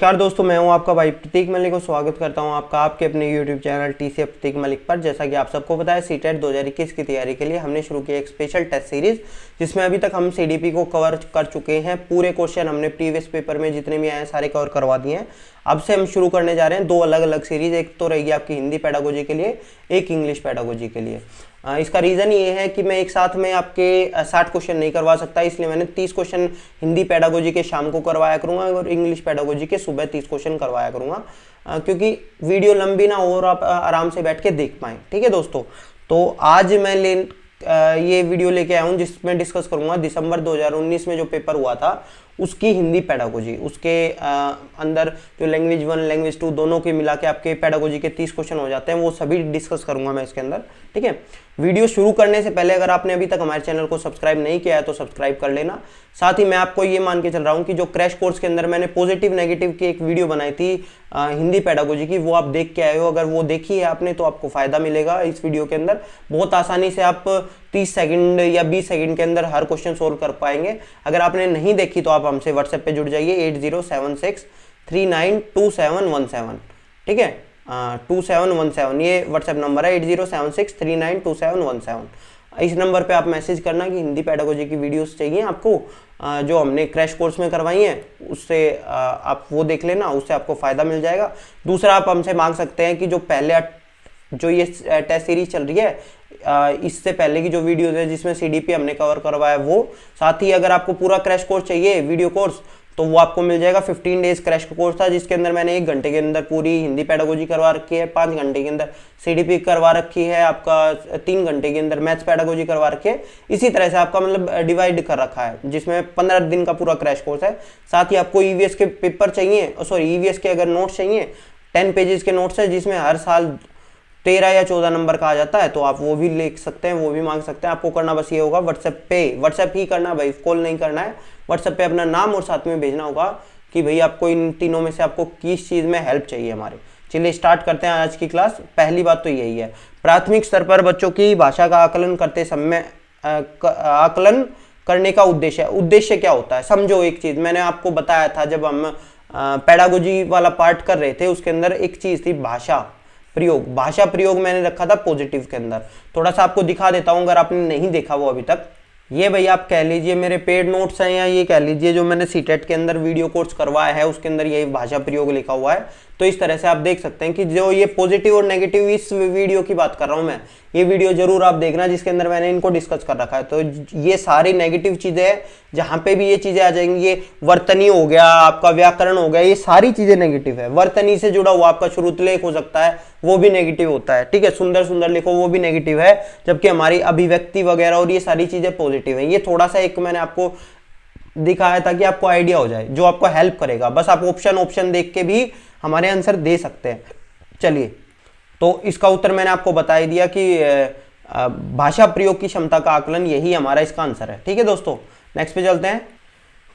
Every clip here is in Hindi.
नमस्कार दोस्तों, मैं हूं आपका भाई प्रतीक मलिक और स्वागत करता हूं आपका आपके अपने YouTube चैनल TCF प्रतीक मलिक पर। जैसा कि आप सबको पता है, सीटेट 2021 की तैयारी के लिए हमने शुरू किया एक स्पेशल टेस्ट सीरीज, जिसमें अभी तक हम CDP को कवर कर चुके हैं। पूरे क्वेश्चन हमने प्रीवियस पेपर में जितने भी आए हैं सारे कवर करवा दिए हैं। अब से हम शुरू करने जा रहे हैं दो अलग अलग सीरीज। एक तो रहेगी आपकी हिंदी पेडागोजी के लिए, एक इंग्लिश पेडागोजी के लिए। इसका रीज़न ये है कि मैं एक साथ में आपके 60 क्वेश्चन नहीं करवा सकता, इसलिए मैंने 30 क्वेश्चन हिंदी पेडागोजी के शाम को करवाया करूंगा और इंग्लिश पेडागोजी के सुबह 30 क्वेश्चन करवाया करूंगा, क्योंकि वीडियो लंबी ना हो और आप आराम से बैठ के देख पाएँ। ठीक है दोस्तों, तो आज मैं ये वीडियो लेके आया हूँ जिसमें डिस्कस करूंगा दिसंबर 2019 में जो पेपर हुआ था उसकी हिंदी पेडागोजी। उसके अंदर जो लैंग्वेज 1 लैंग्वेज 2 दोनों के मिला के आपके पेडागोजी के 30 क्वेश्चन हो जाते हैं, वो सभी डिस्कस करूंगा मैं इसके अंदर। ठीक है, वीडियो शुरू करने से पहले अगर आपने अभी तक हमारे चैनल को सब्सक्राइब नहीं किया है तो सब्सक्राइब कर लेना। साथ ही मैं आपको ये मान के चल रहा हूँ कि जो क्रैश कोर्स के अंदर मैंने पॉजिटिव नेगेटिव की एक वीडियो बनाई थी हिंदी पेडागोजी की, वो आप देख के आए हो। अगर वो देखी है आपने तो आपको फायदा मिलेगा इस वीडियो के अंदर। बहुत आसानी से आप 30 सेकंड या 20 सेकंड के अंदर हर क्वेश्चन सोल्व कर पाएंगे। अगर आपने नहीं देखी तो आप हमसे व्हाट्सएप पे जुड़ जाइए 8076392717। ठीक है, 2717 ये व्हाट्सएप नंबर है, 8076392717। इस नंबर पे आप मैसेज करना कि हिंदी पेडागोजी की वीडियोस चाहिए आपको, जो हमने क्रैश कोर्स में करवाई हैं उससे आप वो देख लेना, उससे आपको फ़ायदा मिल जाएगा। दूसरा, आप हमसे मांग सकते हैं कि जो पहले जो ये टेस्ट सीरीज चल रही है इससे पहले की जो वीडियोस है जिसमें CDP हमने कवर करवाया वो, साथ ही अगर आपको पूरा क्रैश कोर्स चाहिए वीडियो कोर्स तो वो आपको मिल जाएगा। 15 डेज क्रैश कोर्स था जिसके अंदर मैंने 1 घंटे के अंदर पूरी हिंदी पेडागोजी करवा रखी है, 5 घंटे के अंदर CDP करवा रखी है, आपका 3 घंटे के अंदर मैथ्स पेडागोजी करवा रखी है। इसी तरह से आपका मतलब डिवाइड कर रखा है, जिसमें 15 दिन का पूरा क्रैश कोर्स है। साथ ही आपको EVS के पेपर चाहिए, EVS के अगर नोट्स चाहिए, 10 पेजेस के नोट्स है जिसमें हर साल 13 या 14 नंबर का आ जाता है, तो आप वो भी लिख सकते हैं, वो भी मांग सकते हैं। आपको करना बस ये होगा, व्हाट्सएप ही करना भाई, कॉल नहीं करना है। व्हाट्सएप पे अपना नाम और साथ में भेजना होगा कि भाई आपको इन तीनों में से आपको किस चीज़ में हेल्प चाहिए हमारे। चलिए स्टार्ट करते हैं आज की क्लास। पहली बात तो यही है, प्राथमिक स्तर पर बच्चों की भाषा का आकलन करते समय आकलन करने का उद्देश्य क्या होता है। समझो एक चीज़ मैंने आपको बताया था जब हम पेडागोजी वाला पार्ट कर रहे थे, उसके अंदर एक चीज़ थी भाषा प्रयोग मैंने रखा था पॉजिटिव के अंदर। थोड़ा सा आपको दिखा देता हूं अगर आपने नहीं देखा वो अभी तक। ये भाई आप कह लीजिए मेरे पेड नोट्स हैं, या ये कह लीजिए जो मैंने सीटेट के अंदर वीडियो कोर्स करवाया है उसके अंदर ये भाषा प्रयोग लिखा हुआ है। तो इस तरह से आप देख सकते हैं कि जो ये पॉजिटिव और नेगेटिव इस वीडियो की बात कर रहा हूं मैं, ये वीडियो जरूर आप देखना जिसके अंदर मैंने इनको डिस्कस कर रखा है। तो ये सारी नेगेटिव चीजें हैं, जहां पे भी ये चीजें आ जाएंगी, ये वर्तनी हो गया, आपका व्याकरण हो गया, ये सारी चीजें नेगेटिव है। वर्तनी से जुड़ा हुआ आपका श्रुतलेख हो सकता है, वो भी नेगेटिव होता है। ठीक है, सुंदर सुंदर लिखो, वो भी नेगेटिव है, जबकि हमारी अभिव्यक्ति वगैरह और ये सारी चीजें पॉजिटिव है। ये थोड़ा सा एक मैंने आपको दिखाया था कि आपको आइडिया हो जाए, जो आपको हेल्प करेगा। बस आप ऑप्शन देख के भी हमारे आंसर दे सकते हैं। चलिए, तो इसका उत्तर मैंने आपको बता ही दिया कि भाषा प्रयोग की क्षमता का आकलन, यही हमारा इसका आंसर है। ठीक है दोस्तों, नेक्स्ट पे चलते हैं।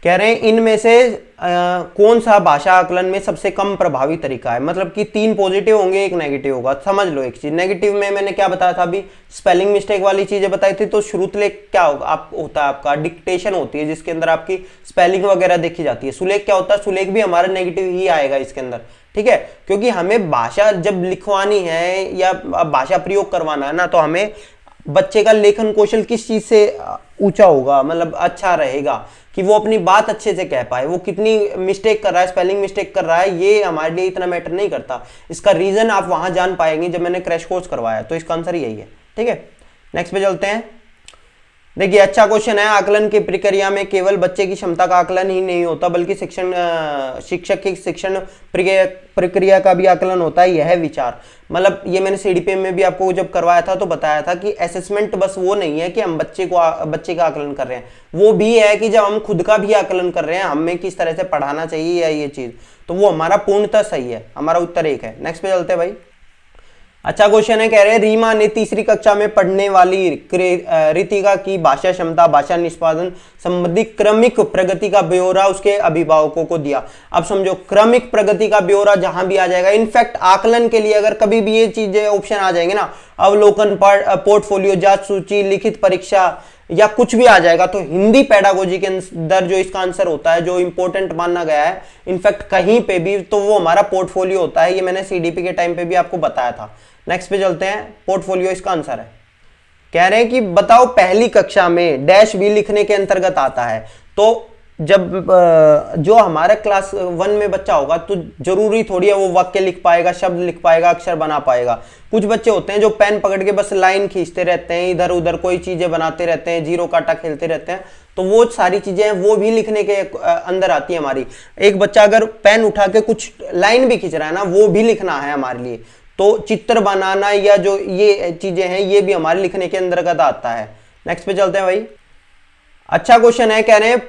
कह रहे हैं इनमें से कौन सा भाषा आकलन में सबसे कम प्रभावी तरीका है। मतलब कि 3 पॉजिटिव होंगे, 1 नेगेटिव होगा। समझ लो एक चीज, नेगेटिव में मैंने क्या बताया था अभी, स्पेलिंग मिस्टेक वाली चीजें बताई थी। तो श्रुतलेख क्या होता है आपका, डिक्टेशन होती है जिसके अंदर आपकी स्पेलिंग वगैरह देखी जाती है। सुलेख क्या होता है, सुलेख भी हमारा नेगेटिव ही आएगा इसके अंदर। ठीक है, क्योंकि हमें भाषा जब लिखवानी है या भाषा प्रयोग करवाना है ना, तो हमें बच्चे का लेखन कौशल किस चीज से ऊंचा होगा, मतलब अच्छा रहेगा कि वो अपनी बात अच्छे से कह पाए। वो कितनी मिस्टेक कर रहा है, स्पेलिंग मिस्टेक कर रहा है, ये हमारे लिए इतना मैटर नहीं करता। इसका रीजन आप वहां जान पाएंगे जब मैंने क्रैश कोर्स करवाया। तो इसका आंसर यही है। ठीक है, नेक्स्ट पे चलते हैं। देखिए, अच्छा क्वेश्चन है। आकलन की प्रक्रिया में केवल बच्चे की क्षमता का आकलन ही नहीं होता, बल्कि शिक्षक की शिक्षण प्रक्रिया का भी आकलन होता है। यह विचार, मतलब ये मैंने CDP में भी आपको जब करवाया था तो बताया था कि असेसमेंट बस वो नहीं है कि हम बच्चे का आकलन कर रहे हैं, वो भी है कि जब हम खुद का भी आकलन कर रहे हैं, हमें किस तरह से पढ़ाना चाहिए या ये चीज, तो वो हमारा पूर्णतः सही है। हमारा उत्तर 1 है। नेक्स्ट पे चलते हैं भाई। अच्छा क्वेश्चन है, कह रहे हैं रीमा ने तीसरी कक्षा में पढ़ने वाली रितिका की भाषा क्षमता, भाषा निष्पादन संबंधी क्रमिक प्रगति का ब्यौरा उसके अभिभावकों को दिया। अब समझो, क्रमिक प्रगति का ब्यौरा जहां भी आ जाएगा, इनफैक्ट आकलन के लिए अगर कभी भी ये चीजें ऑप्शन आ जाएंगे ना, अवलोकन, पोर्टफोलियो, जांच सूची, लिखित परीक्षा, या कुछ भी आ जाएगा, तो हिंदी पेडागोजी के अंदर जो इसका आंसर होता है, जो इंपॉर्टेंट माना गया है इनफैक्ट कहीं पे भी, तो वो हमारा पोर्टफोलियो होता है। ये मैंने सीडीपी के टाइम पे भी आपको बताया था। नेक्स्ट पे चलते हैं, पोर्टफोलियो इसका आंसर है। कह रहे हैं कि बताओ पहली कक्षा में डैश भी लिखने के अंतर्गत आता है। तो जब जो हमारा क्लास 1 में बच्चा होगा तो जरूरी थोड़ी है वो वाक्य लिख पाएगा, शब्द लिख पाएगा, अक्षर बना पाएगा। कुछ बच्चे होते हैं जो पेन पकड़ के बस लाइन खींचते रहते हैं, इधर उधर कोई चीजें बनाते रहते हैं, जीरो काटा खेलते रहते हैं, तो वो सारी चीजें वो भी लिखने के अंदर आती है हमारी। एक बच्चा अगर पेन उठा के कुछ लाइन भी खींच रहा है ना, वो भी लिखना है हमारे लिए। तो चित्र बनाना या जो ये चीजें हैं ये भी हमारे लिखने के अंतर्गत आता है। नेक्स्ट पे चलते हैं भाई। अच्छा क्वेश्चन है, कह रहे हैं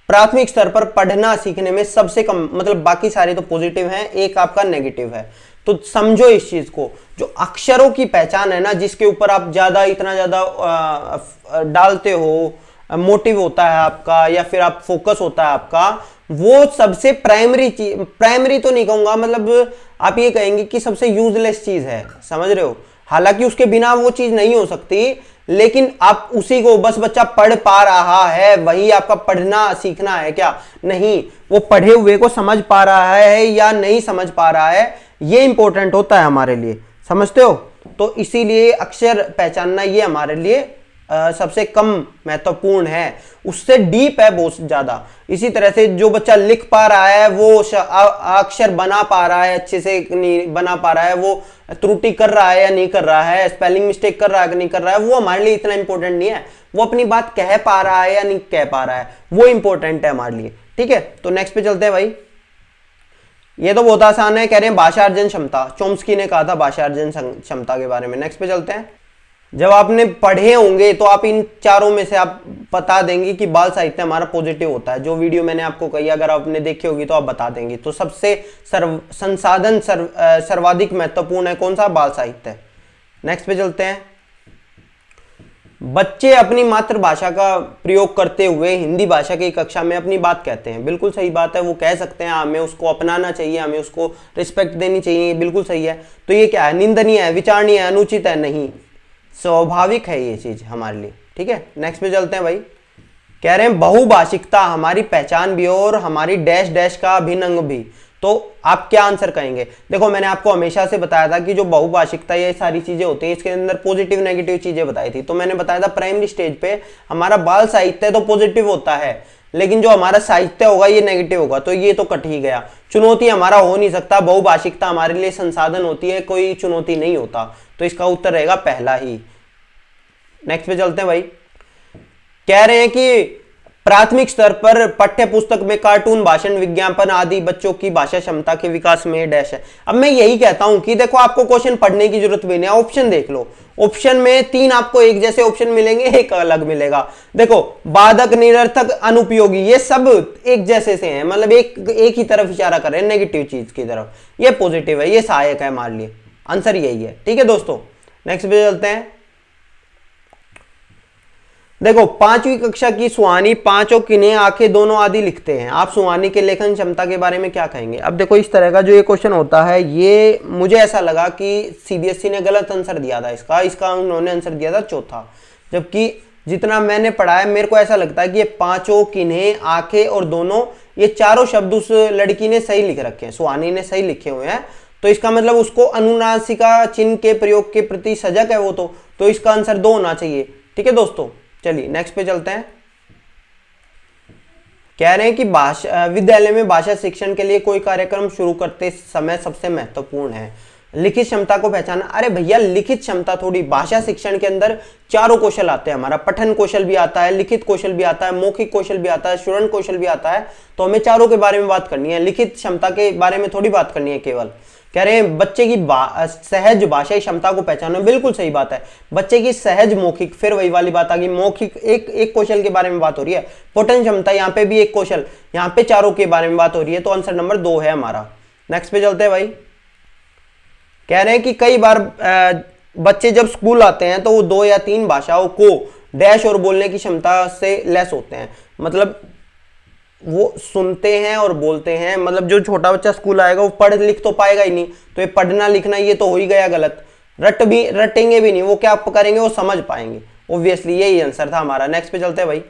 प्राथमिक स्तर पर पढ़ना सीखने में सबसे कम, मतलब बाकी सारे तो पॉजिटिव हैं, एक आपका नेगेटिव है। तो समझो इस चीज को, जो अक्षरों की पहचान है ना, जिसके ऊपर आप ज्यादा इतना ज्यादा डालते हो, मोटिव होता है आपका या फिर आप फोकस होता है आपका, वो सबसे प्राइमरी चीज, प्राइमरी तो नहीं कहूंगा, मतलब आप ये कहेंगे कि सबसे यूजलेस चीज है, समझ रहे हो। हालांकि उसके बिना वो चीज नहीं हो सकती, लेकिन आप उसी को बस बच्चा पढ़ पा रहा है, वही आपका पढ़ना सीखना है क्या? नहीं, वो पढ़े हुए को समझ पा रहा है या नहीं समझ पा रहा है, ये इंपॉर्टेंट होता है हमारे लिए, समझते हो। तो इसीलिए अक्षर पहचानना ये हमारे लिए सबसे कम महत्वपूर्ण है, उससे डीप है बहुत ज्यादा। इसी तरह से जो बच्चा लिख पा रहा है, वो अक्षर बना पा रहा है, अच्छे से नहीं बना पा रहा है, वो त्रुटि कर रहा है या नहीं कर रहा है, स्पेलिंग मिस्टेक कर रहा है कि नहीं कर रहा है, वो हमारे लिए इतना इंपॉर्टेंट नहीं है। वो अपनी बात कह पा रहा है या नहीं कह पा रहा है, वो इंपॉर्टेंट है हमारे लिए, ठीक है। तो नेक्स्ट पे चलते हैं भाई। ये तो बहुत आसान है, कह रहे हैं भाषा अर्जन क्षमता, चोम्स्की ने कहा था भाषा अर्जन क्षमता के बारे में। नेक्स्ट पे चलते हैं। जब आपने पढ़े होंगे तो आप इन चारों में से आप बता देंगे कि बाल साहित्य हमारा पॉजिटिव होता है। जो वीडियो मैंने आपको कही अगर आपने देखी होगी तो आप बता देंगे। तो सबसे संसाधन सर्वाधिक महत्वपूर्ण है कौन सा? बाल साहित्य। नेक्स्ट पे चलते हैं। बच्चे अपनी मातृभाषा का प्रयोग करते हुए हिंदी भाषा की कक्षा में अपनी बात कहते हैं। बिल्कुल सही बात है, वो कह सकते हैं, हमें उसको अपनाना चाहिए, हमें उसको रिस्पेक्ट देनी चाहिए, बिल्कुल सही है। तो ये क्या है? निंदनीय है, विचारणीय है, अनुचित है? नहीं, स्वाभाविक है ये चीज हमारे लिए, ठीक है। नेक्स्ट पे चलते हैं भाई। कह रहे हैं बहुभाषिकता हमारी पहचान भी और हमारी डैश डैश का अभिन्न अंग भी। तो आप क्या आंसर कहेंगे? देखो मैंने आपको हमेशा से बताया था कि जो बहुभाषिकता ये सारी चीजें होती है इसके अंदर पॉजिटिव नेगेटिव चीजें बताई थी। तो मैंने बताया था प्राइमरी स्टेज पे हमारा बाल साहित्य तो पॉजिटिव होता है, लेकिन जो हमारा साहित्य होगा ये नेगेटिव होगा। तो ये तो कट ही गया, चुनौती हमारा हो नहीं सकता। बहुभाषिकता हमारे लिए संसाधन होती है, कोई चुनौती नहीं होता। तो इसका उत्तर रहेगा पहला ही। नेक्स्ट पे चलते हैं भाई। कह रहे हैं कि प्राथमिक स्तर पर पाठ्य पुस्तक में कार्टून, भाषण, विज्ञापन आदि बच्चों की भाषा क्षमता के विकास में डैश है। अब मैं यही कहता हूं कि देखो आपको क्वेश्चन पढ़ने की जरूरत भी नहीं है, ऑप्शन देख लो। ऑप्शन में 3 आपको एक जैसे ऑप्शन मिलेंगे, एक अलग मिलेगा। देखो बाधक, निरर्थक, अनुपयोगी, ये सब एक जैसे से हैं, मतलब एक ही तरफ इशारा कर रहे हैं, नेगेटिव चीज की तरफ। ये पॉजिटिव है, ये सहायक है हमारे लिए। आंसर यही है, ठीक है दोस्तों। नेक्स्ट पे चलते हैं। देखो 5वीं कक्षा की सुहानी पांचों किन्हें आंखें दोनों आदि लिखते हैं। आप सुहानी के लेखन क्षमता के बारे में क्या कहेंगे? अब देखो इस तरह का जो ये क्वेश्चन होता है, ये मुझे ऐसा लगा कि सीबीएसई ने गलत आंसर दिया था इसका उन्होंने आंसर दिया था चौथा। जबकि जितना मैंने पढ़ा है मेरे को ऐसा लगता है कि ये पांचों, किन्हें, आंखें और दोनों, ये चारों शब्द उस लड़की ने सही लिख रखे हैं, सुहानी ने सही लिखे हुए हैं। तो इसका मतलब उसको अनुनासिका चिन्ह के प्रयोग के प्रति सजग है वो। तो इसका आंसर 2 होना चाहिए, ठीक है दोस्तों। चलिए नेक्स्ट पे चलते हैं। कह रहे हैं कि भाषा विद्यालय में भाषा शिक्षण के लिए कोई कार्यक्रम शुरू करते समय सबसे महत्वपूर्ण है लिखित क्षमता को पहचानना। अरे भैया लिखित क्षमता थोड़ी, भाषा शिक्षण के अंदर चारों कौशल आते हैं। हमारा पठन कौशल भी आता है, लिखित कौशल भी आता है, मौखिक कौशल भी आता है, श्रवण कौशल भी आता है। तो हमें चारों के बारे में बात करनी है, लिखित क्षमता के बारे में थोड़ी बात करनी है केवल। कह रहे हैं बच्चे की सहज भाषाई क्षमता को पहचानना। बिल्कुल सही बात है, बच्चे की सहज मौखिक, फिर वही वाली बात आ गई, मौखिक एक कौशल के बारे में बात हो रही है। पठन क्षमता यहाँ पे भी एक कौशल, यहाँ पे चारों के बारे में बात हो रही है। तो आंसर नंबर 2 है हमारा। नेक्स्ट पे चलते हैं भाई। कह रहे हैं कि कई बार बच्चे जब स्कूल आते हैं तो वो 2 या 3 भाषाओं को डैश और बोलने की क्षमता से लेस होते हैं। मतलब वो सुनते हैं और बोलते हैं, मतलब जो छोटा बच्चा स्कूल आएगा वो पढ़ लिख तो पाएगा ही नहीं। तो ये पढ़ना लिखना ये तो हो ही गया गलत। रटेंगे भी नहीं, वो क्या करेंगे, वो समझ पाएंगे, ऑब्वियसली यही आंसर था हमारा। नेक्स्ट पे चलते हैं भाई।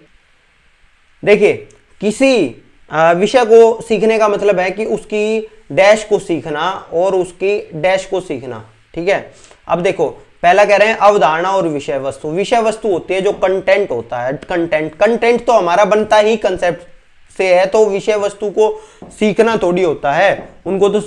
देखिए, किसी विषय को सीखने का मतलब है कि उसकी डैश को सीखना और उसकी डैश को सीखना, ठीक है। अब देखो, पहला कह रहे हैं अवधारणा और विषय वस्तु। विषय वस्तु होती है जो कंटेंट होता है, कंटेंट तो हमारा बनता ही कंसेप्ट से है, तो विषय वस्तु को सीखना थोड़ी होता है, उनको तो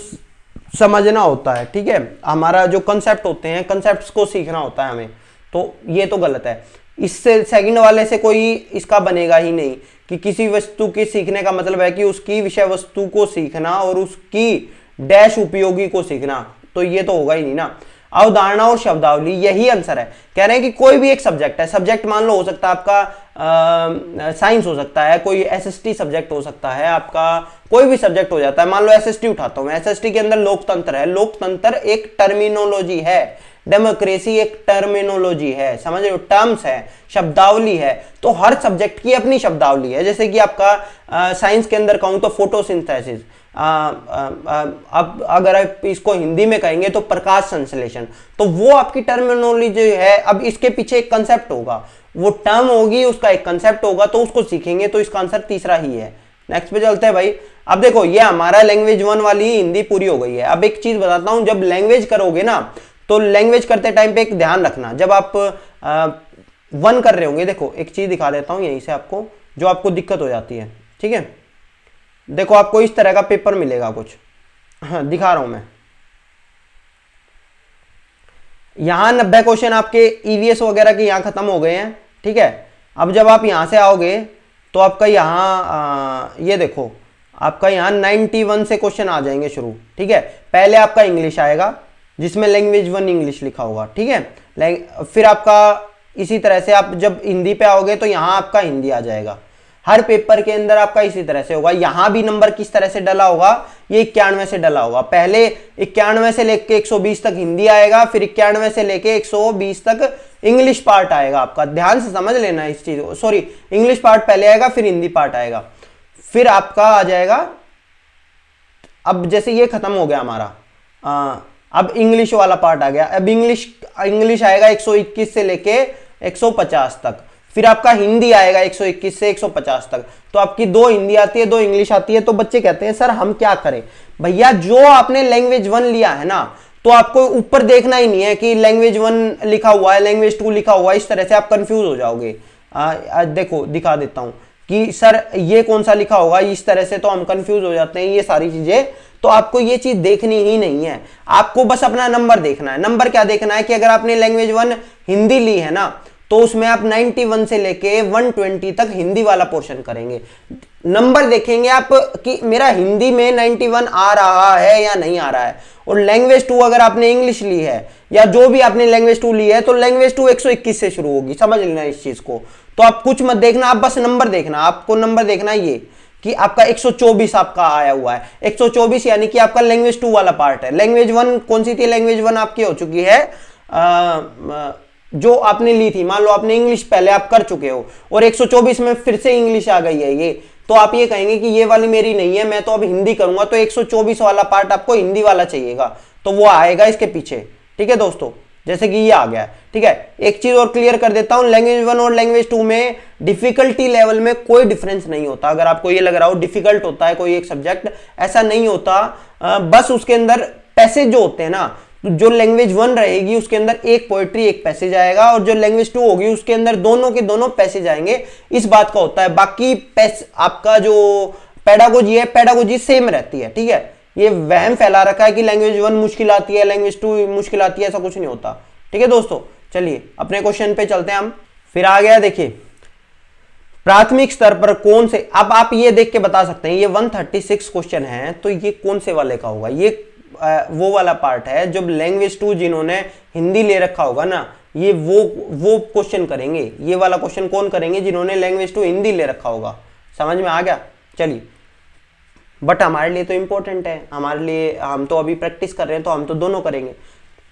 समझना होता है, ठीक है। हमारा जो कंसेप्ट होते हैं, कंसेप्ट्स को सीखना होता है हमें, तो ये तो गलत है। इससे सेकंड वाले से कोई इसका बनेगा ही नहीं कि किसी वस्तु के सीखने का मतलब है कि उसकी विषय वस्तु को सीखना और उसकी डैश उपयोगी को सीखना, तो ये तो होगा ही नहीं ना। अवधारणा और शब्दावली, यही आंसर है। कह रहे हैं कि कोई भी एक सब्जेक्ट है, सब्जेक्ट मान लो हो सकता है आपका साइंस हो सकता है, कोई एसएसटी सब्जेक्ट हो सकता है, आपका कोई भी सब्जेक्ट हो जाता है। मान लो एसएसटी उठाता हूं मैं, एसएसटी के अंदर लोकतंत्र है। लोकतंत्र एक टर्मिनोलॉजी है, डेमोक्रेसी एक टर्मिनोलॉजी है, समझ रहे हो, टर्म्स है, शब्दावली है। तो हर सब्जेक्ट की अपनी शब्दावली है। जैसे कि आपका साइंस के अंदर कहूं तो फोटोसिंथेसिस, अब अगर आप इसको हिंदी में कहेंगे तो प्रकाश संश्लेषण, तो वो आपकी टर्मिनोलॉजी है। अब इसके पीछे एक कंसेप्ट होगा, वो टर्म होगी, उसका एक कंसेप्ट होगा, तो उसको सीखेंगे, तो इसका आंसर तीसरा ही है। नेक्स्ट पे चलते हैं भाई। अब देखो, ये हमारा लैंग्वेज 1 वाली हिंदी पूरी हो गई है। अब एक चीज बताता हूं, जब लैंग्वेज करोगे ना, तो लैंग्वेज करते टाइम पे एक ध्यान रखना, जब आप 1 कर रहे होंगे, देखो एक चीज दिखा देता हूं यहीं से आपको, जो आपको दिक्कत हो जाती है, ठीक है। देखो, आपको इस तरह का पेपर मिलेगा कुछ, हाँ दिखा रहा हूं मैं। यहां 90 क्वेश्चन आपके ईवीएस वगैरह के यहां खत्म हो गए हैं, ठीक है। अब जब आप यहां से आओगे तो आपका यहां ये देखो, आपका यहां 91 से क्वेश्चन आ जाएंगे शुरू, ठीक है। पहले आपका इंग्लिश आएगा, जिसमें लैंग्वेज 1 इंग्लिश लिखा होगा, ठीक है। फिर आपका इसी तरह से आप जब हिंदी पे आओगे तो यहां आपका हिंदी आ जाएगा। हर पेपर के अंदर आपका इसी तरह से होगा। यहां भी नंबर किस तरह से डला होगा, ये 91 से डला होगा। पहले 91 से लेके 120 तक हिंदी आएगा, फिर 91 से लेके 120 तक इंग्लिश पार्ट आएगा आपका। ध्यान से समझ लेना इस चीज को, सॉरी, इंग्लिश पार्ट पहले आएगा, फिर हिंदी पार्ट आएगा, फिर आपका आ जाएगा। अब जैसे ये खत्म हो गया हमारा, अब इंग्लिश वाला पार्ट आ गया। अब इंग्लिश आएगा 121 से लेके 150 तक, फिर आपका हिंदी आएगा 121 से 150 तक। तो आपकी 2 हिंदी आती है, 2 इंग्लिश आती है। तो बच्चे कहते हैं सर हम क्या करें? भैया, जो आपने लैंग्वेज 1 लिया है ना, तो आपको ऊपर देखना ही नहीं है कि लैंग्वेज 1 लिखा हुआ है, लैंग्वेज 2 लिखा हुआ है, इस तरह से आप कंफ्यूज हो जाओगे। देखो दिखा देता हूं कि सर ये कौन सा लिखा होगा, इस तरह से तो हम कंफ्यूज हो जाते हैं, ये सारी चीजें। तो आपको ये चीज देखनी ही नहीं है, आपको बस अपना नंबर देखना है। नंबर क्या देखना है कि अगर आपने लैंग्वेज 1 हिंदी ली है ना, तो उसमें आप 91 से लेके 120 तक हिंदी वाला पोर्शन करेंगे। नंबर देखेंगे आप कि मेरा हिंदी में 91 आ रहा है या नहीं आ रहा है। और लैंग्वेज 2 अगर आपने इंग्लिश ली है या जो भी आपने लैंग्वेज 2 ली है, तो लैंग्वेज 2 121 से शुरू होगी, समझ लेना इस चीज को। तो आप कुछ मत देखना, आप बस नंबर देखना। आपको नंबर देखना ये कि आपका 124 आपका आया हुआ है, 124 यानी कि आपका लैंग्वेज 2 वाला पार्ट है। लैंग्वेज 1 कौन सी थी? लैंग्वेज 1 आपकी हो चुकी है जो आपने ली थी। मान लो आपने इंग्लिश पहले आप कर चुके हो और 124 में फिर से इंग्लिश आ गई है ये, तो आप ये कहेंगे कि ये वाली मेरी नहीं है, मैं तो अब हिंदी करूंगा। तो 124 वाला पार्ट आपको हिंदी वाला चाहिएगा, तो वो आएगा इसके पीछे, ठीक है दोस्तों। जैसे कि ये आ गया, ठीक है। एक चीज और क्लियर कर देता हूं, लैंग्वेज 1 और लैंग्वेज 2 में डिफिकल्टी लेवल में कोई डिफरेंस नहीं होता। अगर आपको ये लग रहा हो डिफिकल्ट होता है कोई एक सब्जेक्ट, ऐसा नहीं होता। बस उसके अंदर पैसेज जो होते हैं ना, जो लैंग्वेज 1 रहेगी उसके अंदर एक पोएट्री एक पैसेज आएगा, और जो लैंग्वेज 2 होगी उसके अंदर दोनों के दोनों पैसेज आएंगे। इस बात का होता है। बाकी आपका जो पेडागोजी है, पेडागोजी सेम रहती है, ठीक है। ये वहम फैला रखा है कि लैंग्वेज 1 मुश्किल आती है, लैंग्वेज 2 मुश्किल आती है, ऐसा कुछ नहीं होता, ठीक है दोस्तों। चलिए अपने क्वेश्चन पे चलते हैं हम। फिर आ गया, देखिए प्राथमिक स्तर पर कौन से, अब आप ये देख के बता सकते हैं ये 136 क्वेश्चन है, तो ये कौन से वाले का होगा? ये वो वाला पार्ट है जब लैंग्वेज 2 जिन्होंने हिंदी ले रखा होगा ना, ये वो क्वेश्चन करेंगे। ये वाला क्वेश्चन कौन करेंगे? जिन्होंने लैंग्वेज 2 हिंदी ले रखा होगा। समझ में आ गया? चलिए, बट हमारे लिए तो इंपॉर्टेंट है, हमारे लिए, हम तो अभी प्रैक्टिस कर रहे हैं, तो हम तो दोनों करेंगे।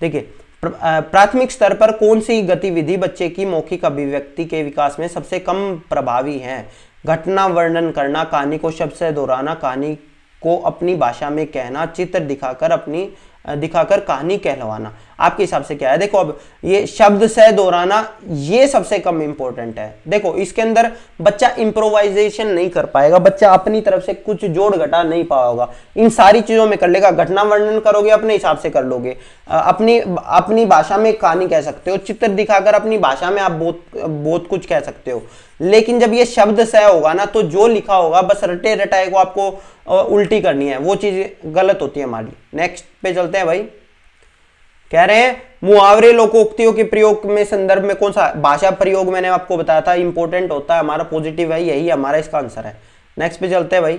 देखिए, प्राथमिक स्तर पर कौन सी गतिविधि बच्चे की मौखिक अभिव्यक्ति के विकास में सबसे कम प्रभावी है? घटना वर्णन करना, कहानी को शब्द से दोहराना, कहानी को अपनी भाषा में कहना, चित्र दिखाकर कहानी कहलवाना। आपके हिसाब से क्या है? देखो अब ये शब्द से दोहराना ये सबसे कम इंपॉर्टेंट है। देखो इसके अंदर बच्चा इंप्रोवाइजेशन नहीं कर पाएगा, बच्चा अपनी तरफ से कुछ जोड़ घटा नहीं पाएगा, इन सारी चीजों में कर लेगा। घटना वर्णन करोगे अपने हिसाब से कर लोगे, अपनी भाषा में कहानी कह सकते हो, चित्र दिखाकर अपनी भाषा में आप बहुत कुछ कह सकते हो। लेकिन जब ये शब्द से होगा ना, तो जो लिखा होगा बस रटे रटाए को आपको उल्टी करनी है, वो चीज गलत होती है हमारी। नेक्स्ट पे चलते हैं भाई। कह रहे हैं मुहावरे लोकोक्तियों के प्रयोग में संदर्भ में कौन सा? भाषा प्रयोग मैंने आपको बताया था इंपॉर्टेंट होता है हमारा, पॉजिटिव है, यही हमारा इसका आंसर है। नेक्स्ट पे चलते हैं भाई।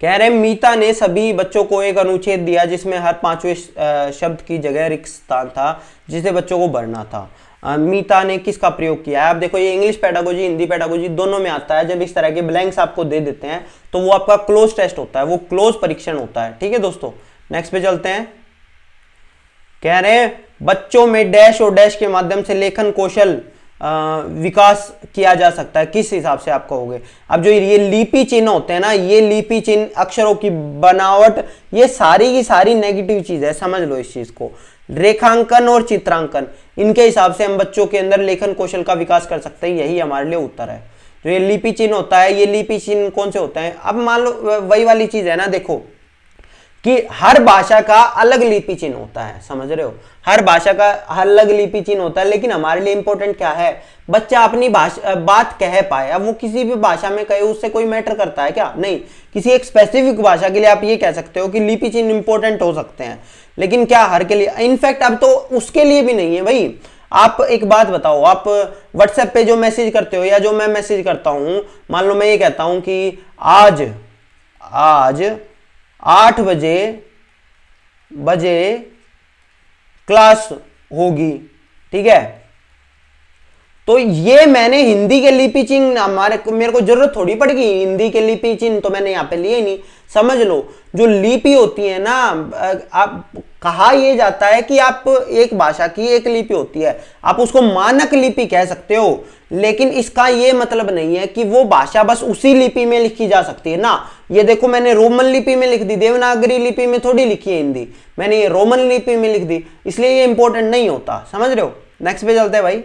कह रहे हैं मीता ने सभी बच्चों को एक अनुच्छेद दिया जिसमें हर 5वें शब्द की जगह रिक्त स्थान था जिसे बच्चों को भरना था। मीता ने किसका प्रयोग किया है? आप देखो ये इंग्लिश पेडागोजी हिंदी पेडागोजी दोनों में आता है। जब इस तरह के ब्लैंक्स आपको दे देते हैं तो वो आपका क्लोज टेस्ट होता है, वो क्लोज परीक्षण होता है। ठीक है दोस्तों, नेक्स्ट पे चलते हैं। कह रहे हैं बच्चों में डैश और डैश के माध्यम से लेखन कौशल विकास किया जा सकता है, किस हिसाब से आप कहोगे? अब जो ये लिपि चिन्ह होते हैं ना, ये लिपि चिन्ह, अक्षरों की बनावट, ये सारी की सारी नेगेटिव चीज है, समझ लो इस चीज को। रेखांकन और चित्रांकन, इनके हिसाब से हम बच्चों के अंदर लेखन कौशल का विकास कर सकते हैं, यही हमारे लिए उत्तर है। जो ये लिपि चिन्ह होता है, ये लिपि चिन्ह कौन से होते हैं? अब मान लो वही वाली चीज है ना, देखो कि हर भाषा का अलग लिपि चिन्ह होता है, समझ रहे हो? हर भाषा का अलग लिपि चिन्ह होता है, लेकिन हमारे लिए इंपॉर्टेंट क्या है? बच्चा अपनी भाषा बात कह पाए। अब वो किसी भी भाषा में कहे, उससे कोई मैटर करता है क्या? नहीं। किसी एक स्पेसिफिक भाषा के लिए आप ये कह सकते हो कि लिपि चिन्ह इंपॉर्टेंट हो सकते हैं, लेकिन क्या हर के लिए? इनफैक्ट अब तो उसके लिए भी नहीं है भाई। आप एक बात बताओ, आप व्हाट्सएप पे जो मैसेज करते हो या जो मैं मैसेज करता हूं, मान लो मैं ये कहता हूं कि आज 8 बजे क्लास होगी, ठीक है? तो ये मैंने हिंदी के लिपि चिन्ह मेरे को जरूरत थोड़ी पड़ेगी, हिंदी के लिपि चिन्ह तो मैंने यहाँ पे लिए नहीं। समझ लो, जो लिपि होती है ना, आप कहा यह जाता है कि आप एक भाषा की एक लिपि होती है, आप उसको मानक लिपि कह सकते हो, लेकिन इसका ये मतलब नहीं है कि वो भाषा बस उसी लिपि में लिखी जा सकती है ना। ये देखो मैंने रोमन लिपि में लिख दी, देवनागरी लिपि में थोड़ी लिखी है हिंदी, मैंने ये रोमन लिपि में लिख दी, इसलिए ये इंपॉर्टेंट नहीं होता, समझ रहे हो? नेक्स्ट पे चलते हैं भाई।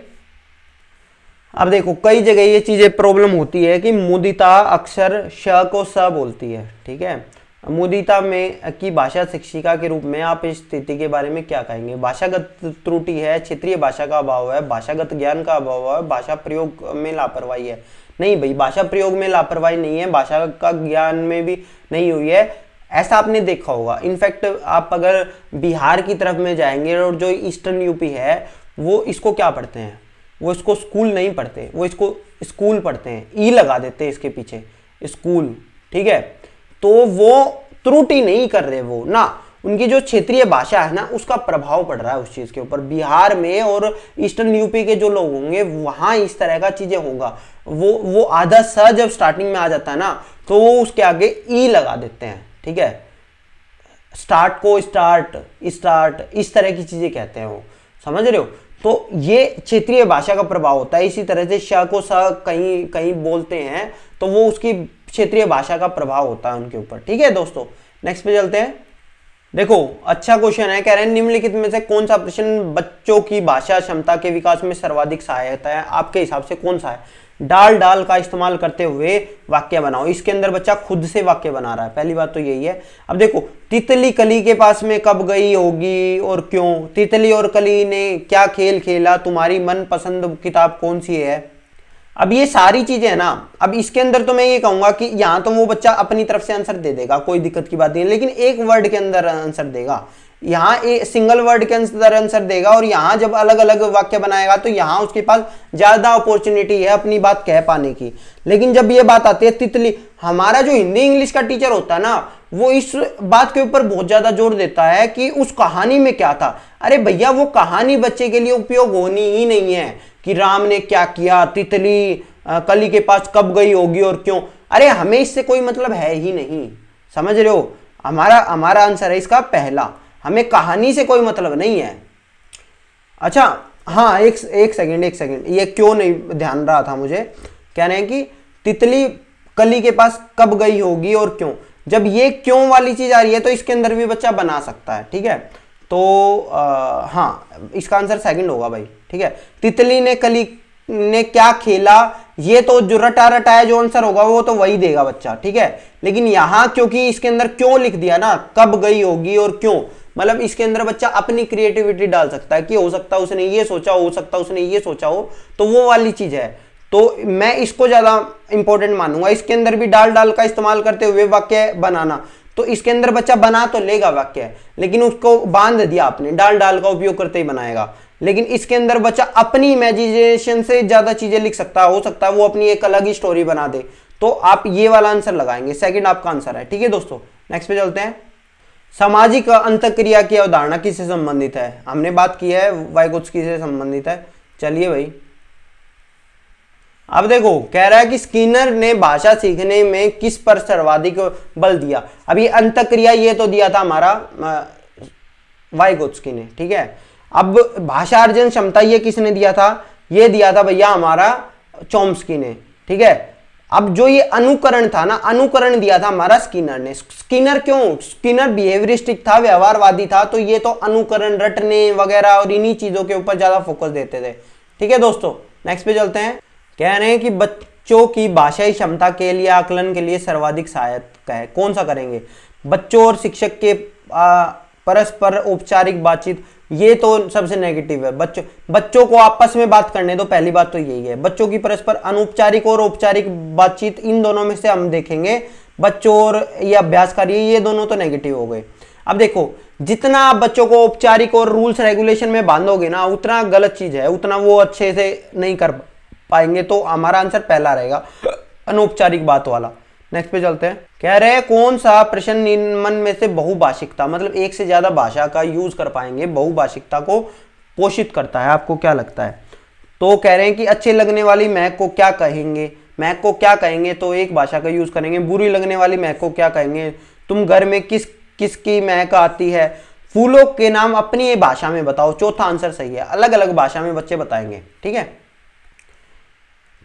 अब देखो कई जगह ये चीजें प्रॉब्लम होती है कि मुदिता अक्षर श को स बोलती है, ठीक है? मुदिता में की भाषा शिक्षिका के रूप में आप इस स्थिति के बारे में क्या कहेंगे? भाषागत त्रुटि है, क्षेत्रीय भाषा का अभाव है, भाषागत ज्ञान का अभाव है, भाषा प्रयोग में लापरवाही है? नहीं भाई, भाषा प्रयोग में लापरवाही नहीं है, भाषा का ज्ञान में भी नहीं हुई है, ऐसा आपने देखा होगा। इनफैक्ट आप अगर बिहार की तरफ में जाएंगे और जो ईस्टर्न यूपी है, वो इसको क्या पढ़ते हैं? वो इसको स्कूल नहीं पढ़ते, वो इसको स्कूल पढ़ते हैं, ई लगा देते हैं इसके पीछे, स्कूल, ठीक है? तो वो त्रुटि नहीं कर रहे वो ना, उनकी जो क्षेत्रीय भाषा है ना, उसका प्रभाव पड़ रहा है उस चीज के ऊपर। बिहार में और ईस्टर्न यूपी के जो लोग होंगे वहां इस तरह का चीजें होगा, वो आधा स जब स्टार्टिंग में आ जाता है ना, तो वो उसके आगे ई लगा देते हैं, ठीक है? स्टार्ट को स्टार्ट इस तरह की चीजें कहते हैं वो, समझ रहे हो? तो ये क्षेत्रीय भाषा का प्रभाव होता है। इसी तरह से श को स कहीं कहीं बोलते हैं तो वो उसकी क्षेत्रीय भाषा का प्रभाव होता है उनके ऊपर, ठीक है दोस्तों? नेक्स्ट पे चलते हैं। देखो अच्छा क्वेश्चन है, कह रहे हैं निम्नलिखित में से कौन सा प्रश्न बच्चों की भाषा क्षमता के विकास में सर्वाधिक सहायता है? आपके हिसाब से कौन सा है? डाल का इस्तेमाल करते हुए वाक्य बनाओ। इसके अंदर बच्चा खुद से वाक्य बना रहा है, पहली बात तो यही है। अब देखो, तितली कली के पास में कब गई होगी और क्यों? तितली और कली ने क्या खेल खेला? तुम्हारी मनपसंद किताब कौन सी है? अब ये सारी चीजें है ना, अब इसके अंदर तो मैं ये कहूंगा कि यहाँ तो वो बच्चा अपनी तरफ से आंसर दे देगा, कोई दिक्कत की बात नहीं है, लेकिन एक वर्ड के अंदर आंसर देगा। यहाँ एक सिंगल वर्ड के अंदर आंसर देगा, और यहाँ जब अलग अलग वाक्य बनाएगा तो यहाँ उसके पास ज्यादा अपॉर्चुनिटी है अपनी बात कह पाने की। लेकिन जब ये बात आती है तितली, हमारा जो हिंदी इंग्लिश का टीचर होता है ना, वो इस बात के ऊपर बहुत ज्यादा जोर देता है कि उस कहानी में क्या था। अरे भैया, वो कहानी बच्चे के लिए उपयोग होनी ही नहीं है कि राम ने क्या किया, तितली कली के पास कब गई होगी और क्यों। अरे हमें इससे कोई मतलब है ही नहीं, समझ रहे हो? हमारा आंसर है इसका पहला, हमें कहानी से कोई मतलब नहीं है। अच्छा हाँ, एक सेकंड, ये क्यों नहीं ध्यान रहा था मुझे। कह रहे हैं कि तितली कली के पास कब गई होगी और क्यों। जब ये क्यों वाली चीज आ रही है तो इसके अंदर भी बच्चा बना सकता है, ठीक है? तो हाँ, इसका आंसर सेकंड होगा भाई, ठीक है। तितली ने कली ने क्या खेला, ये तो जो रटा रटाया जो आंसर होगा वो तो वही देगा बच्चा, ठीक है। लेकिन यहां क्योंकि इसके अंदर क्यों लिख दिया ना, कब गई होगी और क्यों, मतलब इसके अंदर बच्चा अपनी क्रिएटिविटी डाल सकता है कि हो सकता है उसने ये सोचा, हो सकता है उसने ये सोचा हो, तो वो वाली चीज है। तो मैं इसको ज्यादा इंपॉर्टेंट मानूंगा, इसके अंदर भी डाल डाल का इस्तेमाल करते हुए वाक्य बनाना। तो इसके अंदर बच्चा बना तो लेगा वाक्य, लेकिन उसको बांध दिया आपने, डाल डाल का उपयोग करते ही बनाएगा। लेकिन इसके अंदर बच्चा अपनी इमेजिनेशन से ज्यादा चीजें लिख सकता है, हो सकता है वो अपनी एक अलग ही स्टोरी बना दे। तो आप ये वाला आंसर लगाएंगे, सेकंड आपका आंसर है, ठीक है दोस्तों। नेक्स्ट पे चलते हैं। सामाजिक अंतःक्रिया की अवधारणा किससे संबंधित है, हमने बात की है वाइगोत्स्की से संबंधित है। चलिए भाई, अब देखो कह रहा है कि स्किनर ने भाषा सीखने में किस पर सर्वाधिक बल दिया। अभी अंतःक्रिया ये तो दिया था हमारा वाइगोत्स्की ने, ठीक है। अब भाषा अर्जन क्षमता ये किसने दिया था, ये दिया था भैया हमारा चॉम्स्की ने, ठीक है। अब जो ये अनुकरण था ना, अनुकरण दिया था हमारा स्किनर ने। स्किनर क्यों, स्किनर बिहेवियरिस्टिक था, व्यवहारवादी था, तो ये तो अनुकरण, रटने वगैरह और इन्हीं चीजों के ऊपर ज्यादा फोकस देते थे, ठीक है दोस्तों। नेक्स्ट पे चलते हैं। कह रहे हैं कि बच्चों की भाषाई क्षमता के लिए आकलन के लिए सर्वाधिक सहायक है, कौन सा करेंगे। बच्चों और शिक्षक के परस्पर औपचारिक बातचीत, ये तो सबसे नेगेटिव है। बच्चों को आपस में बात करने दो, पहली बात तो यही है। बच्चों की परस्पर अनौपचारिक और औपचारिक बातचीत, इन दोनों में से हम देखेंगे बच्चों और ये अभ्यास करिए, ये दोनों तो नेगेटिव हो गए। अब देखो, जितना आप बच्चों को औपचारिक और रूल्स रेगुलेशन में बांधोगे ना, उतना गलत चीज है, उतना वो अच्छे से नहीं कर पाएंगे। तो हमारा आंसर पहला रहेगा, अनौपचारिक बात वाला। नेक्स्ट पे चलते हैं। कह रहे हैं कौन सा प्रश्न निम्न में से बहुभाषिकता, मतलब एक से ज्यादा भाषा का यूज कर पाएंगे, बहुभाषिकता को पोषित करता है, आपको क्या लगता है। तो कह रहे हैं कि अच्छे लगने वाली महक को क्या कहेंगे, महक को क्या कहेंगे, तो एक भाषा का यूज करेंगे। बुरी लगने वाली महक को क्या कहेंगे, तुम घर में किसकी महक आती है। फूलों के नाम अपनी भाषा में बताओ, चौथा आंसर सही है, अलग अलग भाषा में बच्चे बताएंगे, ठीक है।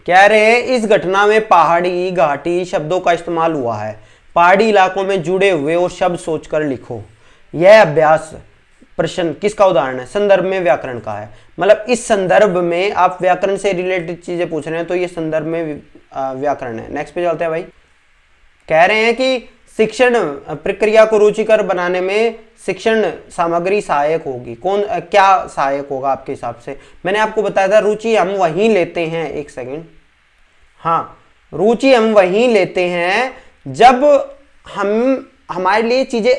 कह रहे हैं इस घटना में पहाड़ी घाटी शब्दों का इस्तेमाल हुआ है, पहाड़ी इलाकों में जुड़े हुए और शब्द सोचकर लिखो। यह अभ्यास प्रश्न किसका उदाहरण है, संदर्भ में व्याकरण का है। मतलब इस संदर्भ में आप व्याकरण से रिलेटेड चीजें पूछ रहे हैं, तो ये संदर्भ में व्याकरण है। नेक्स्ट पे चलते हैं भाई। कह रहे हैं कि शिक्षण प्रक्रिया को रुचिकर बनाने में शिक्षण सामग्री सहायक होगी, कौन क्या सहायक होगा आपके हिसाब से। मैंने आपको बताया था रुचि हम वहीं लेते हैं, एक सेकंड, हाँ, रुचि हम वहीं लेते हैं जब हम हमारे लिए चीजें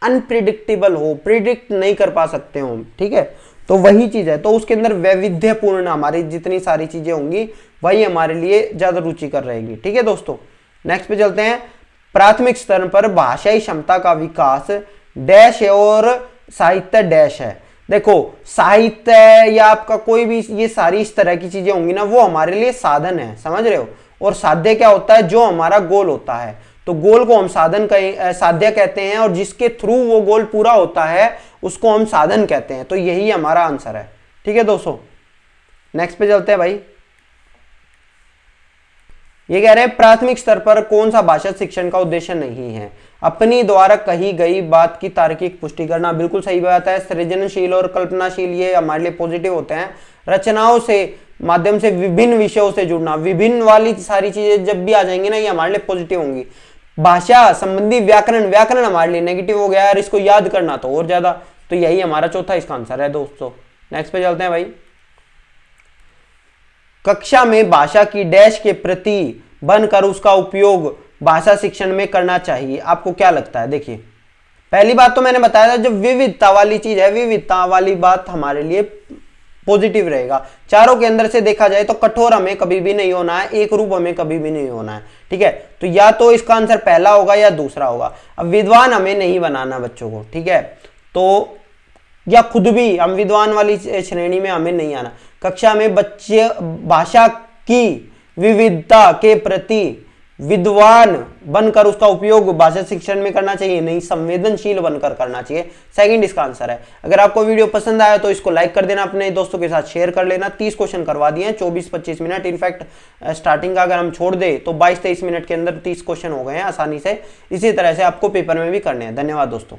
अनप्रिडिक्टेबल हो, प्रिडिक्ट नहीं कर पा सकते हो, ठीक है। तो वही चीज है, तो उसके अंदर वैविध्यपूर्ण हमारी जितनी सारी चीजें होंगी वही हमारे लिए ज्यादा रुचिकर रहेगी, ठीक है दोस्तों। नेक्स्ट पे चलते हैं। प्राथमिक स्तर पर भाषाई क्षमता का विकास डैश है और साहित्य डैश है। देखो साहित्य या आपका कोई भी ये सारी इस तरह की चीजें होंगी ना, वो हमारे लिए साधन है, समझ रहे हो। और साध्य क्या होता है, जो हमारा गोल होता है, तो गोल को हम साध्य कहते हैं, और जिसके थ्रू वो गोल पूरा होता है उसको हम साधन कहते हैं। तो यही हमारा आंसर है, ठीक है दोस्तों। नेक्स्ट पे चलते हैं भाई। ये कह रहे हैं प्राथमिक स्तर पर कौन सा भाषा शिक्षण का उद्देश्य नहीं है, अपनी द्वारा कही गई बात की तार्किक पुष्टि करना। बिल्कुल सही बात है। सृजनशील और कल्पनाशील ये हमारे लिए पॉजिटिव होते हैं। रचनाओं से माध्यम से विभिन्न विषयों से जुड़ना, विभिन्न वाली सारी चीजें जब भी आ जाएंगी ना, ये हमारे लिए पॉजिटिव होंगी। भाषा संबंधी व्याकरण हमारे लिए नेगेटिव हो गया, और इसको याद करना तो और ज्यादा। तो यही हमारा चौथा इसका आंसर है दोस्तों। नेक्स्ट पे चलते हैं भाई। कक्षा में भाषा की डैश के प्रति बनकर उसका उपयोग भाषा शिक्षण में करना चाहिए, आपको क्या लगता है। देखिए पहली बात तो मैंने बताया था, जो विविधता वाली चीज है, विविधता वाली बात हमारे लिए पॉजिटिव रहेगा। चारों के अंदर से देखा जाए तो कठोर हमें कभी भी नहीं होना है, एक रूप हमें कभी भी नहीं होना है, ठीक है। तो या तो इसका आंसर पहला होगा या दूसरा होगा। अब विद्वान हमें नहीं बनाना बच्चों को, ठीक है, तो या खुद भी हम विद्वान वाली श्रेणी में हमें नहीं आना। कक्षा में बच्चे भाषा की विविधता के प्रति विद्वान बनकर उसका उपयोग भाषा शिक्षण में करना चाहिए, नहीं संवेदनशील बनकर करना चाहिए। सेकंड इसका आंसर है। अगर आपको वीडियो पसंद आया तो इसको लाइक कर देना, अपने दोस्तों के साथ शेयर कर लेना। 30 क्वेश्चन करवा दिए हैं, 24-25 मिनट। इनफैक्ट स्टार्टिंग का अगर हम छोड़ दे तो 22-23 मिनट के अंदर 30 क्वेश्चन हो गए हैं आसानी से। इसी तरह से आपको पेपर में भी करने हैं। धन्यवाद दोस्तों।